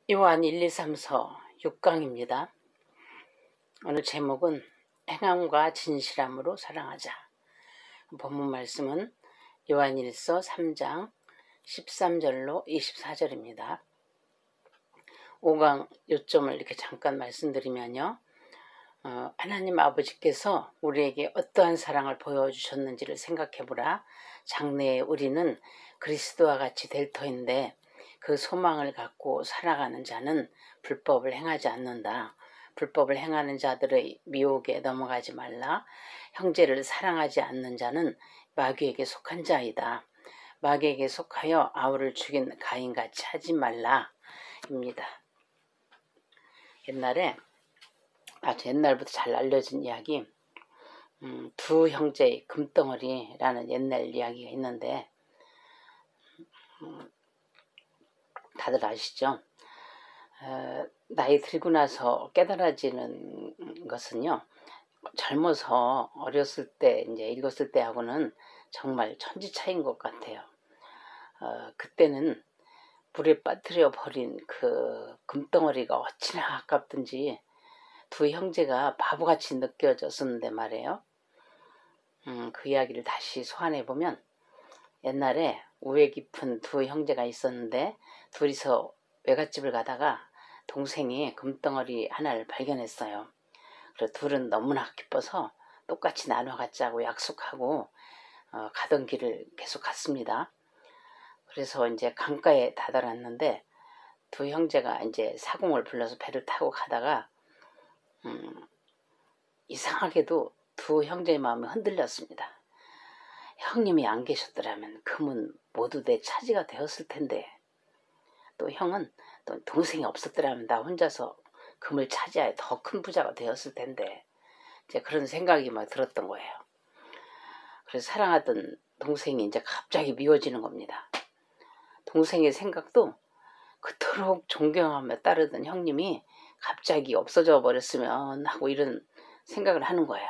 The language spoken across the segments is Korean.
요한 1, 2, 3서 6강입니다. 오늘 제목은 행함과 진실함으로 사랑하자. 본문 말씀은 요한일서 3장 13절로 24절입니다. 5강 요점을 이렇게 잠깐 말씀드리면요. 하나님 아버지께서 우리에게 어떠한 사랑을 보여주셨는지를 생각해보라. 장래에 우리는 그리스도와 같이 될 터인데 그 소망을 갖고 살아가는 자는 불법을 행하지 않는다. 불법을 행하는 자들의 미혹에 넘어가지 말라. 형제를 사랑하지 않는 자는 마귀에게 속한 자이다. 마귀에게 속하여 아우를 죽인 가인같이 하지 말라 입니다. 아주 옛날부터 잘 알려진 이야기, 두 형제의 금덩어리라는 옛날 이야기가 있는데 다들 아시죠? 나이 들고 나서 깨달아지는 것은요, 젊어서 어렸을 때 이제 읽었을 때하고는 정말 천지 차이인 것 같아요. 그때는 물에 빠뜨려 버린 그 금덩어리가 어찌나 아깝든지 두 형제가 바보같이 느껴졌었는데 말이에요. 그 이야기를 다시 소환해보면 옛날에 우애 깊은 두 형제가 있었는데 둘이서 외갓집을 가다가 동생이 금덩어리 하나를 발견했어요. 그래서 둘은 너무나 기뻐서 똑같이 나눠 갖자고 약속하고 가던 길을 계속 갔습니다. 그래서 이제 강가에 다다랐는데 두 형제가 이제 사공을 불러서 배를 타고 가다가 이상하게도 두 형제의 마음이 흔들렸습니다. 형님이 안 계셨더라면 금은 모두 내 차지가 되었을 텐데, 또 형은 또 동생이 없었더라면 나 혼자서 금을 차지하여 더 큰 부자가 되었을 텐데, 이제 그런 생각이 막 들었던 거예요. 그래서 사랑하던 동생이 이제 갑자기 미워지는 겁니다. 동생의 생각도 그토록 존경하며 따르던 형님이 갑자기 없어져 버렸으면 하고 이런 생각을 하는 거예요.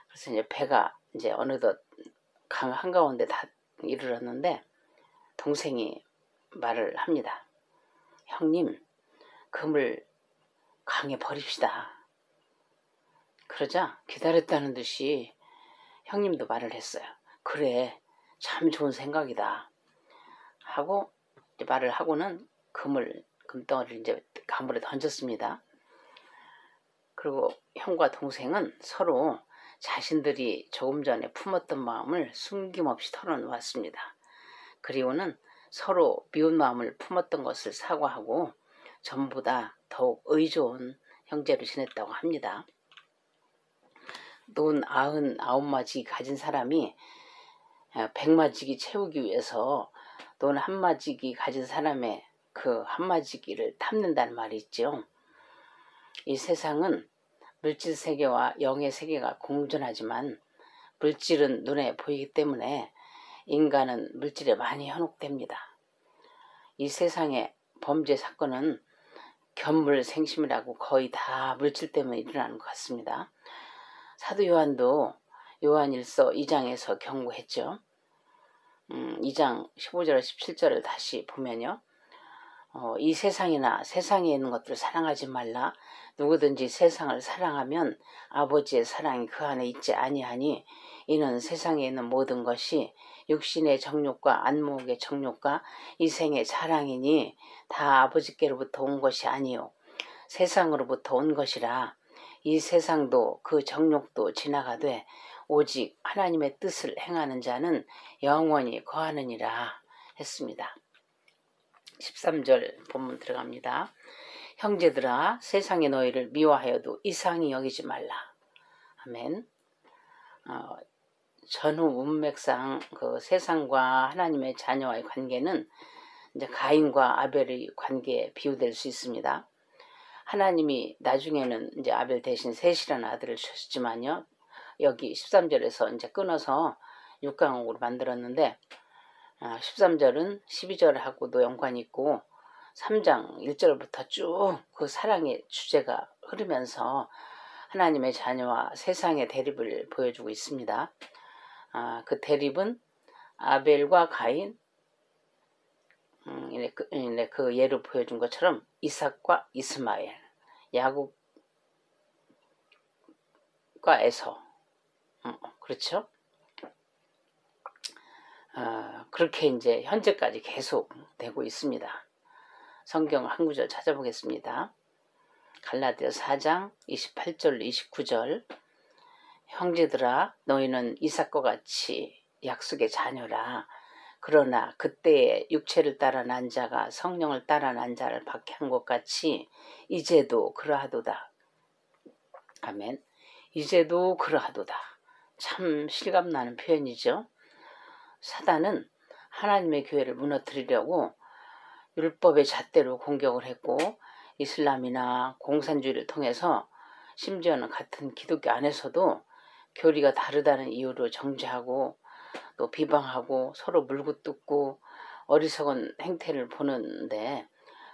그래서 이제 배가 이제 어느덧 강 한가운데 다 이르렀는데 동생이 말을 합니다. 형님, 금을 강에 버립시다. 그러자 기다렸다는 듯이 형님도 말을 했어요. 그래, 참 좋은 생각이다 하고 이제 말을 하고는 금덩어리를 이제 강물에 던졌습니다. 그리고 형과 동생은 서로 자신들이 조금 전에 품었던 마음을 숨김없이 털어놓았습니다. 그리고는 서로 미운 마음을 품었던 것을 사과하고 전보다 더욱 의좋은 형제로 지냈다고 합니다. 논 99마지기 가진 사람이 100마지기 채우기 위해서 논 한마지기 가진 사람의 그 한마지기를 탐낸다는 말이 있죠. 이 세상은 물질 세계와 영의 세계가 공존하지만 물질은 눈에 보이기 때문에 인간은 물질에 많이 현혹됩니다. 이 세상의 범죄 사건은 견물생심이라고 거의 다 물질 때문에 일어나는 것 같습니다. 사도 요한도 요한일서 2장에서 경고했죠. 2장 15절 17절을 다시 보면요. 이 세상이나 세상에 있는 것들을 사랑하지 말라. 누구든지 세상을 사랑하면 아버지의 사랑이 그 안에 있지 아니하니 이는 세상에 있는 모든 것이 육신의 정욕과 안목의 정욕과 이생의 자랑이니 다 아버지께로부터 온 것이 아니요 세상으로부터 온 것이라. 이 세상도 그 정욕도 지나가되 오직 하나님의 뜻을 행하는 자는 영원히 거하느니라 했습니다. 13절 본문 들어갑니다. 형제들아, 세상이 너희를 미워하여도 이상히 여기지 말라. 아멘. 전후 문맥상 그 세상과 하나님의 자녀와의 관계는 이제 가인과 아벨의 관계에 비유될 수 있습니다. 하나님이 나중에는 이제 아벨 대신 셋이라는 아들을 주셨지만요. 여기 13절에서 이제 끊어서 6강으로 만들었는데 13절은 12절하고도 연관이 있고 3장 1절부터 쭉 그 사랑의 주제가 흐르면서 하나님의 자녀와 세상의 대립을 보여주고 있습니다. 그 대립은 아벨과 가인, 그 예로 보여준 것처럼 이삭과 이스마엘, 야곱과 에서, 그렇죠? 그렇게 이제 현재까지 계속 되고 있습니다. 성경 한 구절 찾아보겠습니다. 갈라디아 4장 28절 29절. 형제들아 너희는 이삭과 같이 약속의 자녀라. 그러나 그때에 육체를 따라 난 자가 성령을 따라 난 자를 박해한 것 같이 이제도 그러하도다. 아멘. 이제도 그러하도다. 참 실감나는 표현이죠. 사단은 하나님의 교회를 무너뜨리려고 율법의 잣대로 공격을 했고 이슬람이나 공산주의를 통해서 심지어는 같은 기독교 안에서도 교리가 다르다는 이유로 정죄하고 또 비방하고 서로 물고 뜯고 어리석은 행태를 보는데,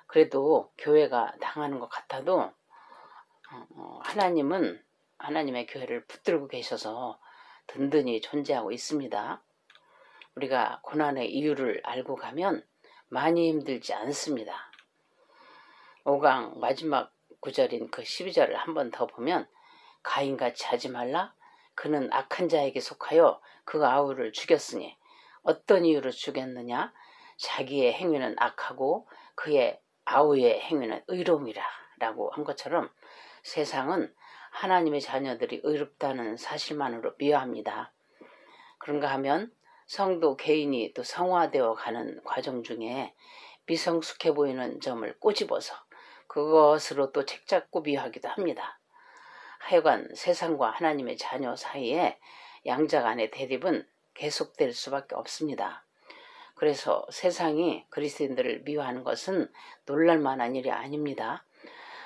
그래도 교회가 당하는 것 같아도 하나님은 하나님의 교회를 붙들고 계셔서 든든히 존재하고 있습니다. 우리가 고난의 이유를 알고 가면 많이 힘들지 않습니다. 5강 마지막 구절인 그 12절을 한 번 더 보면 가인같이 하지 말라. 그는 악한 자에게 속하여 그 아우를 죽였으니 어떤 이유로 죽였느냐. 자기의 행위는 악하고 그의 아우의 행위는 의로움이라 라고 한 것처럼 세상은 하나님의 자녀들이 의롭다는 사실만으로 미워합니다. 그런가 하면 성도 개인이 또 성화되어 가는 과정 중에 미성숙해 보이는 점을 꼬집어서 그것으로 또 책잡고 미워하기도 합니다. 하여간 세상과 하나님의 자녀 사이에 양자 간의 대립은 계속될 수밖에 없습니다. 그래서 세상이 그리스도인들을 미워하는 것은 놀랄만한 일이 아닙니다.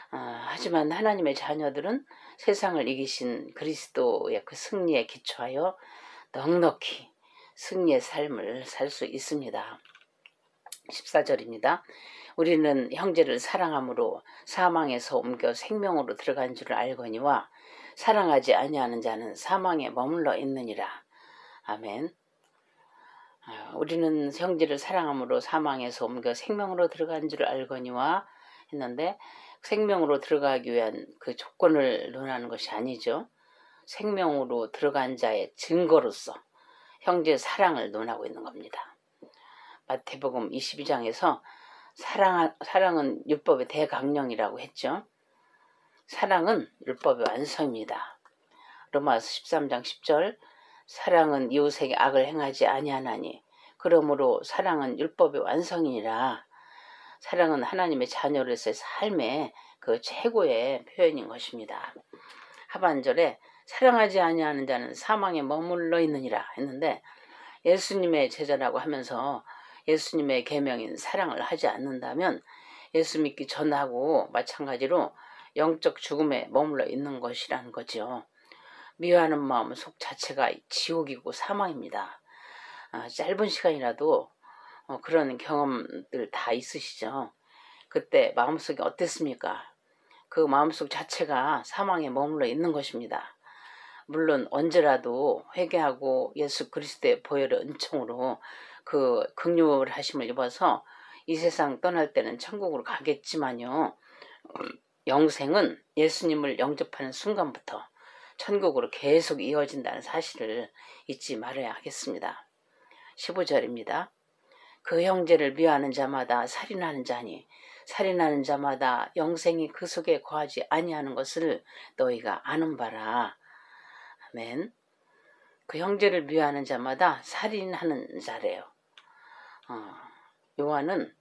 하지만 하나님의 자녀들은 세상을 이기신 그리스도의 그 승리에 기초하여 넉넉히 승리의 삶을 살 수 있습니다. 14절입니다. 우리는 형제를 사랑함으로 사망에서 옮겨 생명으로 들어간 줄을 알거니와 사랑하지 아니하는 자는 사망에 머물러 있느니라. 아멘. 우리는 형제를 사랑함으로 사망에서 옮겨 생명으로 들어간 줄을 알거니와 했는데 생명으로 들어가기 위한 그 조건을 논하는 것이 아니죠. 생명으로 들어간 자의 증거로서 형제 사랑을 논하고 있는 겁니다. 마태복음 22장에서 사랑은 율법의 대강령이라고 했죠. 사랑은 율법의 완성입니다. 로마서 13장 10절 사랑은 이웃에게 악을 행하지 아니하나니 그러므로 사랑은 율법의 완성이니라. 사랑은 하나님의 자녀로서의 삶의 그 최고의 표현인 것입니다. 하반절에 사랑하지 아니하는 자는 사망에 머물러 있느니라 했는데 예수님의 제자라고 하면서 예수님의 계명인 사랑을 하지 않는다면 예수 믿기 전하고 마찬가지로 영적 죽음에 머물러 있는 것이라는 거죠. 미워하는 마음 속 자체가 지옥이고 사망입니다. 짧은 시간이라도 그런 경험들 다 있으시죠. 그때 마음속이 어땠습니까? 그 마음속 자체가 사망에 머물러 있는 것입니다. 물론 언제라도 회개하고 예수 그리스도의 보혈의 은총으로 그 긍휼 하심을 입어서 이 세상 떠날 때는 천국으로 가겠지만요. 영생은 예수님을 영접하는 순간부터 천국으로 계속 이어진다는 사실을 잊지 말아야 하겠습니다. 15절입니다. 그 형제를 미워하는 자마다 살인하는 자니 살인하는 자마다 영생이 그 속에 거하지 아니하는 것을 너희가 아는 바라. 아멘. 그 형제를 미워하는 자마다 살인하는 자래요. 요한은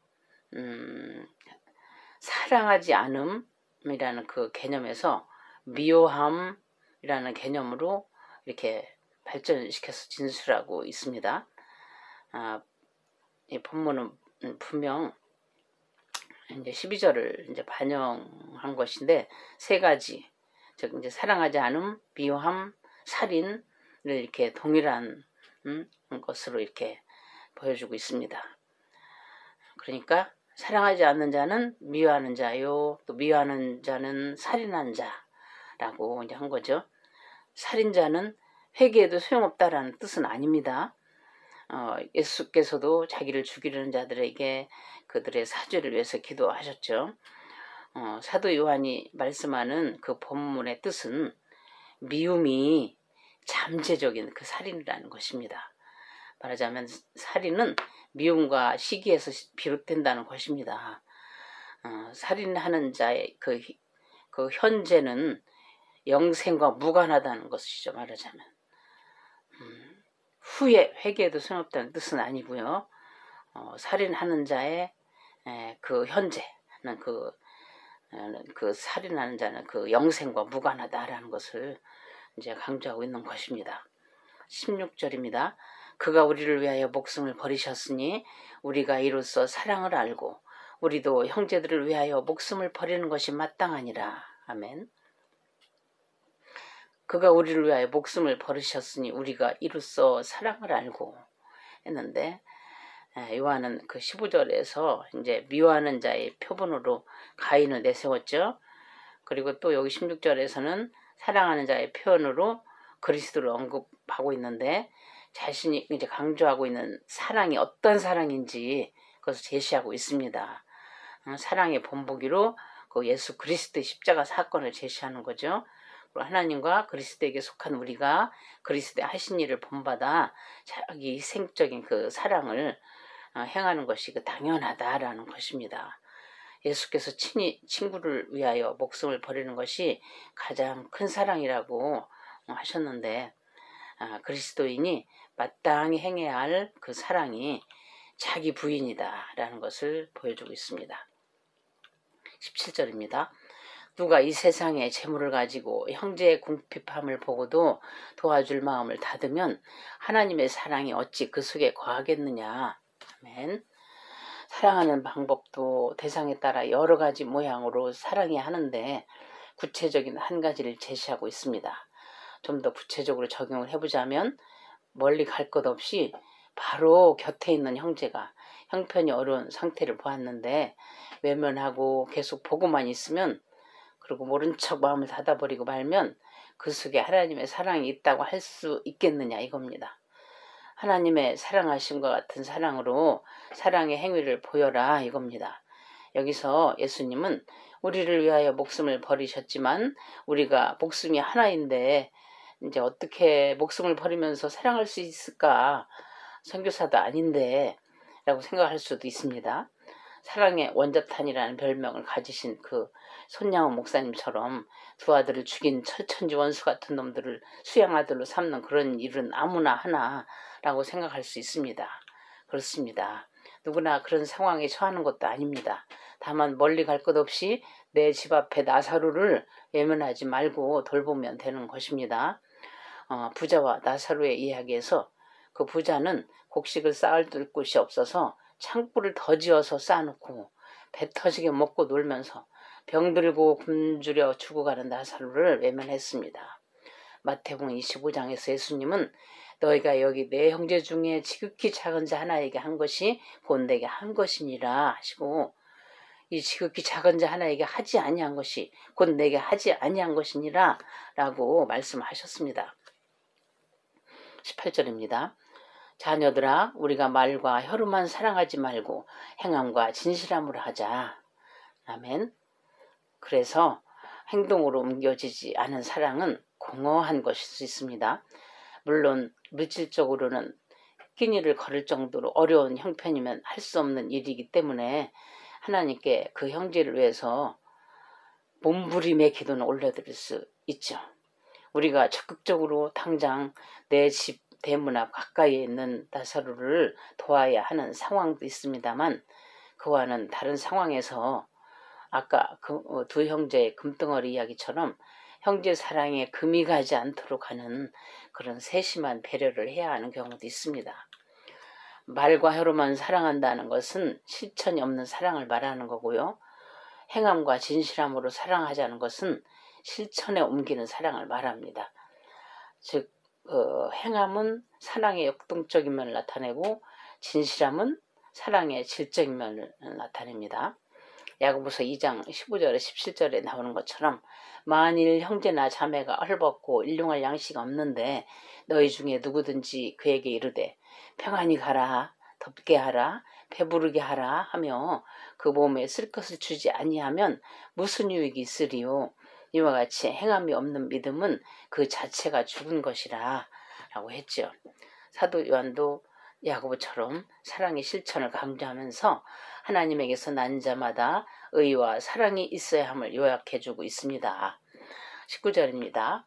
사랑하지 않음이라는 그 개념에서 미워함이라는 개념으로 이렇게 발전시켜서 진술하고 있습니다. 이 본문은 분명 이제 12절을 이제 반영한 것인데 세 가지, 즉 이제 사랑하지 않음, 미워함, 살인을 이렇게 동일한 것으로 이렇게 보여주고 있습니다. 그러니까 사랑하지 않는 자는 미워하는 자요, 또 미워하는 자는 살인한 자라고 이제 한 거죠. 살인자는 회개해도 소용없다라는 뜻은 아닙니다. 예수께서도 자기를 죽이려는 자들에게 그들의 사죄를 위해서 기도하셨죠. 사도 요한이 말씀하는 그 본문의 뜻은 미움이 잠재적인 그 살인이라는 것입니다. 말하자면 살인은 미움과 시기에서 비롯된다는 것입니다. 살인하는 자의 그 현재는 영생과 무관하다는 것이죠. 말하자면 후에 회개해도 소용없다는 뜻은 아니고요. 살인하는 자의 그 현재는 그 살인하는 자는 그 영생과 무관하다라는 것을 이제 강조하고 있는 것입니다. 16절입니다. 그가 우리를 위하여 목숨을 버리셨으니 우리가 이로써 사랑을 알고 우리도 형제들을 위하여 목숨을 버리는 것이 마땅하니라. 아멘. 그가 우리를 위하여 목숨을 버리셨으니 우리가 이로써 사랑을 알고 했는데, 요한은 그 15절에서 이제 미워하는 자의 표본으로 가인을 내세웠죠. 그리고 또 여기 16절에서는 사랑하는 자의 표현으로 그리스도를 언급하고 있는데, 자신이 이제 강조하고 있는 사랑이 어떤 사랑인지 그것을 제시하고 있습니다. 사랑의 본보기로 그 예수 그리스도의 십자가 사건을 제시하는 거죠. 하나님과 그리스도에게 속한 우리가 그리스도의 하신 일을 본받아 자기 희생적인 그 사랑을 행하는 것이 그 당연하다라는 것입니다. 예수께서 친히 친구를 위하여 목숨을 버리는 것이 가장 큰 사랑이라고 하셨는데, 그리스도인이 마땅히 행해야 할 그 사랑이 자기 부인이다라는 것을 보여주고 있습니다. 17절입니다. 누가 이 세상에 재물을 가지고 형제의 궁핍함을 보고도 도와줄 마음을 닫으면 하나님의 사랑이 어찌 그 속에 거하겠느냐. 아멘. 사랑하는 방법도 대상에 따라 여러 가지 모양으로 사랑이 하는데 구체적인 한 가지를 제시하고 있습니다. 좀 더 구체적으로 적용을 해보자면, 멀리 갈 것 없이 바로 곁에 있는 형제가 형편이 어려운 상태를 보았는데 외면하고 계속 보고만 있으면, 그리고 모른 척 마음을 닫아버리고 말면 그 속에 하나님의 사랑이 있다고 할 수 있겠느냐 이겁니다. 하나님의 사랑하심과 같은 사랑으로 사랑의 행위를 보여라 이겁니다. 여기서 예수님은 우리를 위하여 목숨을 버리셨지만 우리가 목숨이 하나인데 이제 어떻게 목숨을 버리면서 사랑할 수 있을까? 선교사도 아닌데 라고 생각할 수도 있습니다. 사랑의 원자탄이라는 별명을 가지신 그 손양원 목사님처럼 두 아들을 죽인 철천지 원수 같은 놈들을 수양아들로 삼는 그런 일은 아무나 하나라고 생각할 수 있습니다. 그렇습니다. 누구나 그런 상황에 처하는 것도 아닙니다. 다만 멀리 갈 것 없이 내 집 앞에 나사로를 외면하지 말고 돌보면 되는 것입니다. 부자와 나사로의 이야기에서 그 부자는 곡식을 쌓아둘 곳이 없어서 창고를 더 지어서 쌓아놓고 배 터지게 먹고 놀면서 병들고 굶주려 죽어가는 나사로를 외면했습니다. 마태복음 25장에서 예수님은 너희가 여기 내 형제 중에 지극히 작은 자 하나에게 한 것이 곧 내게 한 것이니라 하시고, 이 지극히 작은 자 하나에게 하지 아니한 것이 곧 내게 하지 아니한 것이니라 라고 말씀하셨습니다. 18절입니다. 자녀들아, 우리가 말과 혀로만 사랑하지 말고 행함과 진실함으로 하자. 아멘. 그래서 행동으로 옮겨지지 않은 사랑은 공허한 것일 수 있습니다. 물론 물질적으로는 끼니를 걸을 정도로 어려운 형편이면 할 수 없는 일이기 때문에 하나님께 그 형제를 위해서 몸부림의 기도는 올려드릴 수 있죠. 우리가 적극적으로 당장 내 집 대문 앞 가까이에 있는 나사로를 도와야 하는 상황도 있습니다만, 그와는 다른 상황에서 아까 그 두 형제의 금덩어리 이야기처럼 형제 사랑에 금이 가지 않도록 하는 그런 세심한 배려를 해야 하는 경우도 있습니다. 말과 혀로만 사랑한다는 것은 실천이 없는 사랑을 말하는 거고요. 행함과 진실함으로 사랑하자는 것은 실천에 옮기는 사랑을 말합니다. 즉 행함은 사랑의 역동적인 면을 나타내고 진실함은 사랑의 질적인 면을 나타냅니다. 야고보서 2장 15절에 17절에 나오는 것처럼 만일 형제나 자매가 헐벗고 일용할 양식 없는데 너희 중에 누구든지 그에게 이르되 평안히 가라, 덥게 하라, 배부르게 하라 하며 그 몸에 쓸 것을 주지 아니하면 무슨 유익이 있으리요. 이와 같이 행함이 없는 믿음은 그 자체가 죽은 것이라 라고 했죠. 사도 요한도 야고보처럼 사랑의 실천을 강조하면서 하나님에게서 난 자마다 의와 사랑이 있어야 함을 요약해주고 있습니다. 19절입니다.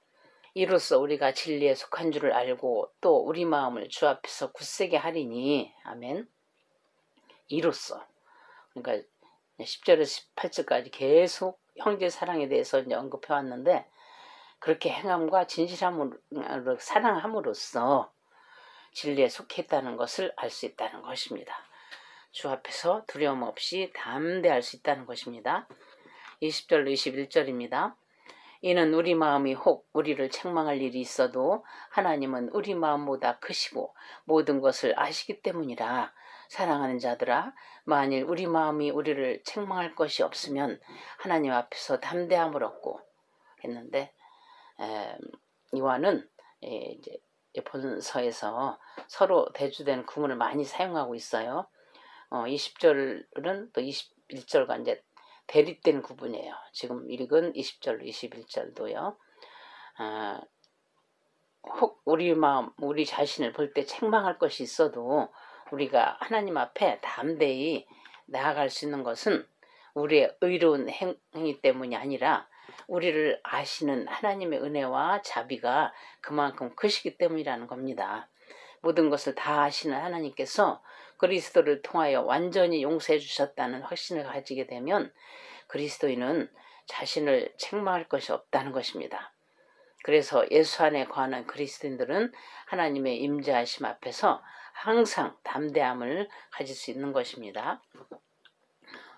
이로써 우리가 진리에 속한 줄을 알고 또 우리 마음을 주 앞에서 굳세게 하리니. 아멘. 이로써. 그러니까 10절에서 18절까지 계속 형제 사랑에 대해서 이제 언급해 왔는데, 그렇게 행함과 진실함으로 사랑함으로써 진리에 속했다는 것을 알 수 있다는 것입니다. 주 앞에서 두려움 없이 담대할 수 있다는 것입니다. 20절로 21절입니다. 이는 우리 마음이 혹 우리를 책망할 일이 있어도 하나님은 우리 마음보다 크시고 모든 것을 아시기 때문이라. 사랑하는 자들아, 만일 우리 마음이 우리를 책망할 것이 없으면 하나님 앞에서 담대함을 얻고 했는데, 요한은 이제 본서에서 서로 대주된 구문을 많이 사용하고 있어요. 20절은 또 21절과 이제 대립된 구분이에요. 지금 읽은 20절, 21절도요. 혹 우리 마음, 우리 자신을 볼 때 책망할 것이 있어도 우리가 하나님 앞에 담대히 나아갈 수 있는 것은 우리의 의로운 행위 때문이 아니라 우리를 아시는 하나님의 은혜와 자비가 그만큼 크시기 때문이라는 겁니다. 모든 것을 다 아시는 하나님께서 그리스도를 통하여 완전히 용서해 주셨다는 확신을 가지게 되면 그리스도인은 자신을 책망할 것이 없다는 것입니다. 그래서 예수 안에 거하는 그리스도인들은 하나님의 임재하심 앞에서 항상 담대함을 가질 수 있는 것입니다.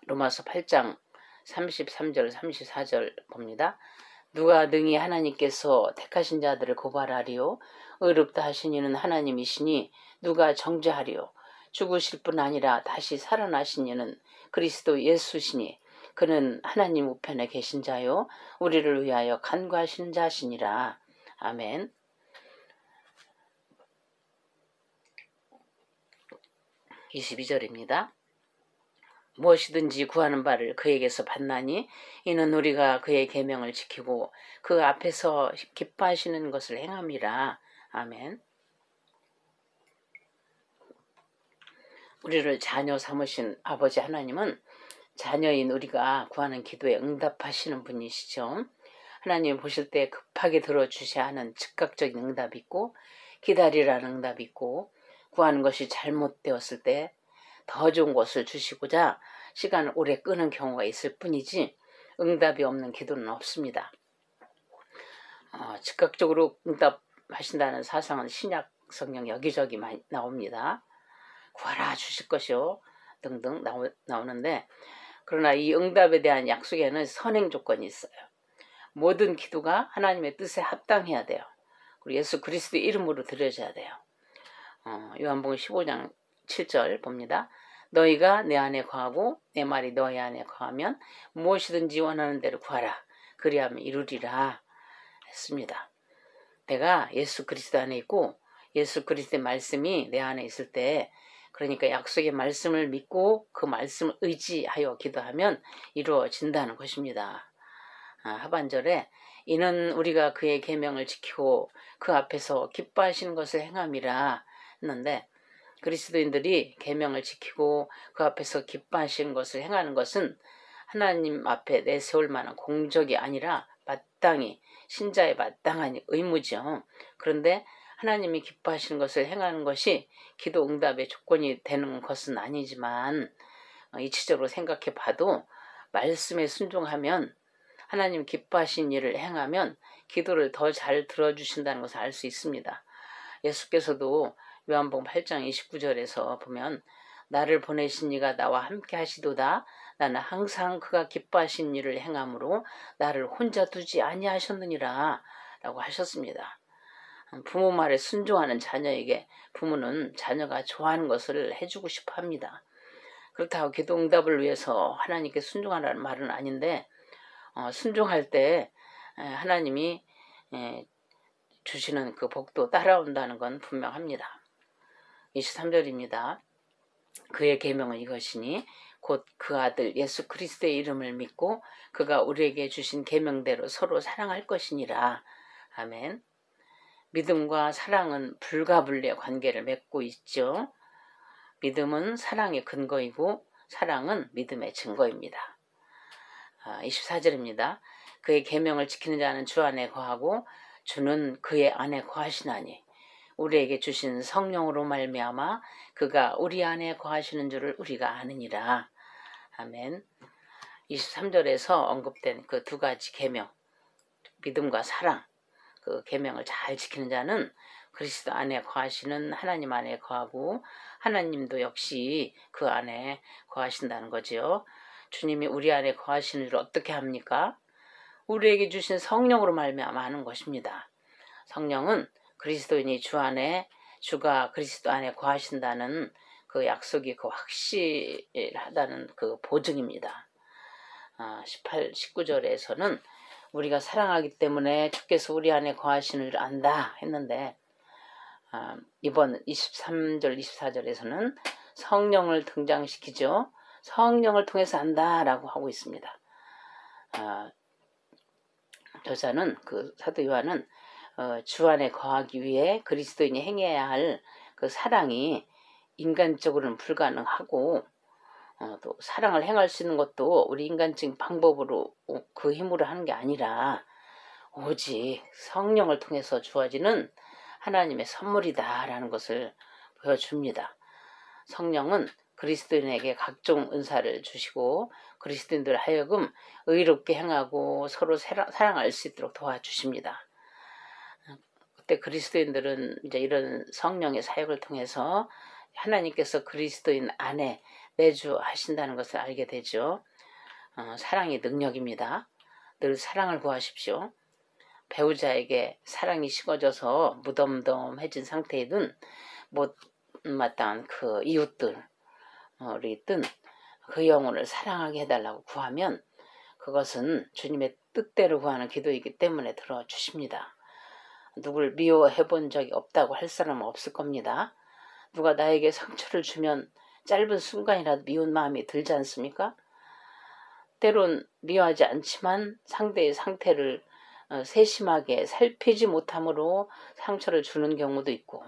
로마서 8장 33절 34절 봅니다. 누가 능히 하나님께서 택하신 자들을 고발하리요. 의롭다 하신 이는 하나님이시니 누가 정죄하리요. 죽으실 뿐 아니라 다시 살아나신 이는 그리스도 예수시니 그는 하나님 우편에 계신 자요 우리를 위하여 간구하신 자시니라. 아멘. 22절입니다. 무엇이든지 구하는 바를 그에게서 받나니 이는 우리가 그의 계명을 지키고 그 앞에서 기뻐하시는 것을 행함이라. 아멘. 우리를 자녀 삼으신 아버지 하나님은 자녀인 우리가 구하는 기도에 응답하시는 분이시죠. 하나님 보실 때 급하게 들어주셔야 하는 즉각적인 응답이 있고 기다리라는 응답이 있고 구하는 것이 잘못되었을 때 더 좋은 것을 주시고자 시간을 오래 끄는 경우가 있을 뿐이지 응답이 없는 기도는 없습니다. 즉각적으로 응답하신다는 사상은 신약 성경 여기저기 많이 나옵니다. 구하라 주실 것이요 등등 나오는데, 그러나 이 응답에 대한 약속에는 선행 조건이 있어요. 모든 기도가 하나님의 뜻에 합당해야 돼요. 그리고 예수 그리스도의 이름으로 드려져야 돼요. 요한복음 15장 7절 봅니다. 너희가 내 안에 거하고 내 말이 너희 안에 거하면 무엇이든지 원하는 대로 구하라. 그리하면 이루리라 했습니다. 내가 예수 그리스도 안에 있고 예수 그리스도의 말씀이 내 안에 있을 때, 그러니까 약속의 말씀을 믿고 그 말씀을 의지하여 기도하면 이루어진다는 것입니다. 하반절에 이는 우리가 그의 계명을 지키고 그 앞에서 기뻐하시는 것을 행함이라 했는데, 그리스도인들이 계명을 지키고 그 앞에서 기뻐하시는 것을 행하는 것은 하나님 앞에 내세울 만한 공적이 아니라 마땅히 신자의 마땅한 의무죠. 그런데 하나님이 기뻐하시는 것을 행하는 것이 기도 응답의 조건이 되는 것은 아니지만, 이치적으로 생각해 봐도 말씀에 순종하면 하나님 기뻐하신 일을 행하면 기도를 더 잘 들어주신다는 것을 알 수 있습니다. 예수께서도 요한복음 8장 29절에서 보면 나를 보내신 이가 나와 함께 하시도다. 나는 항상 그가 기뻐하신 일을 행함으로 나를 혼자 두지 아니하셨느니라 라고 하셨습니다. 부모 말에 순종하는 자녀에게 부모는 자녀가 좋아하는 것을 해주고 싶어 합니다. 그렇다고 기도 응답을 위해서 하나님께 순종하라는 말은 아닌데, 순종할 때 하나님이 주시는 그 복도 따라온다는 건 분명합니다. 23절입니다. 그의 계명은 이것이니 곧 그 아들 예수 그리스도의 이름을 믿고 그가 우리에게 주신 계명대로 서로 사랑할 것이니라. 아멘. 믿음과 사랑은 불가분리의 관계를 맺고 있죠. 믿음은 사랑의 근거이고 사랑은 믿음의 증거입니다. 24절입니다. 그의 계명을 지키는 자는 주 안에 거하고 주는 그의 안에 거하시나니 우리에게 주신 성령으로 말미암아 그가 우리 안에 거하시는 줄을 우리가 아느니라. 아멘. 23절에서 언급된 그 두 가지 계명, 믿음과 사랑, 그 계명을 잘 지키는 자는 그리스도 안에 거하시는 하나님 안에 거하고 하나님도 역시 그 안에 거하신다는 거지요. 주님이 우리 안에 거하시는 줄 어떻게 합니까? 우리에게 주신 성령으로 말미암아 하는 것입니다. 성령은 그리스도인이 주 안에, 주가 그리스도 안에 거하신다는 그 약속이 그 확실하다는 그 보증입니다. 18, 19절에서는 우리가 사랑하기 때문에 주께서 우리 안에 거하시는 줄 안다 했는데 이번 23절, 24절에서는 성령을 등장시키죠. 성령을 통해서 안다라고 하고 있습니다. 저자는 그 사도 요한은 주 안에 거하기 위해 그리스도인이 행해야 할 그 사랑이 인간적으로는 불가능하고 또 사랑을 행할 수 있는 것도 우리 인간적인 방법으로 그 힘으로 하는 게 아니라 오직 성령을 통해서 주어지는 하나님의 선물이다라는 것을 보여줍니다. 성령은 그리스도인에게 각종 은사를 주시고 그리스도인들 하여금 의롭게 행하고 서로 사랑할 수 있도록 도와주십니다. 그때 그리스도인들은 이제 이런 성령의 사역을 통해서 하나님께서 그리스도인 안에 내주하신다는 것을 알게 되죠. 사랑이 능력입니다. 늘 사랑을 구하십시오. 배우자에게 사랑이 식어져서 무덤덤해진 상태이든 못마땅한 그 이웃들이 있든 그 영혼을 사랑하게 해달라고 구하면 그것은 주님의 뜻대로 구하는 기도이기 때문에 들어주십니다. 누굴 미워해 본 적이 없다고 할 사람은 없을 겁니다. 누가 나에게 상처를 주면 짧은 순간이라도 미운 마음이 들지 않습니까? 때론 미워하지 않지만 상대의 상태를 세심하게 살피지 못함으로 상처를 주는 경우도 있고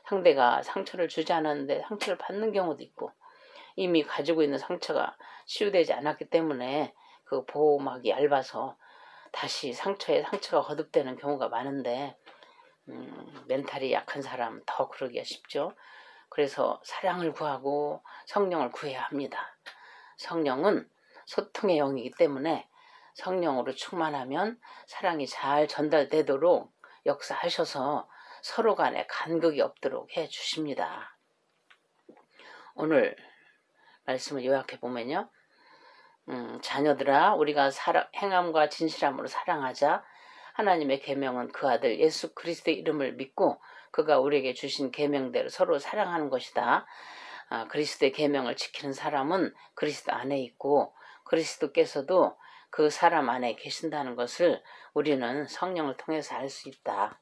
상대가 상처를 주지 않았는데 상처를 받는 경우도 있고 이미 가지고 있는 상처가 치유되지 않았기 때문에 그 보호막이 얇아서 다시 상처에 상처가 거듭되는 경우가 많은데 멘탈이 약한 사람 더 그러기가 쉽죠. 그래서 사랑을 구하고 성령을 구해야 합니다. 성령은 소통의 영이기 때문에 성령으로 충만하면 사랑이 잘 전달되도록 역사하셔서 서로 간에 간극이 없도록 해주십니다. 오늘 말씀을 요약해 보면요. 자녀들아 우리가 행함과 진실함으로 사랑하자. 하나님의 계명은 그 아들 예수 그리스도의 이름을 믿고 그가 우리에게 주신 계명대로 서로 사랑하는 것이다. 그리스도의 계명을 지키는 사람은 그리스도 안에 있고 그리스도께서도 그 사람 안에 계신다는 것을 우리는 성령을 통해서 알 수 있다.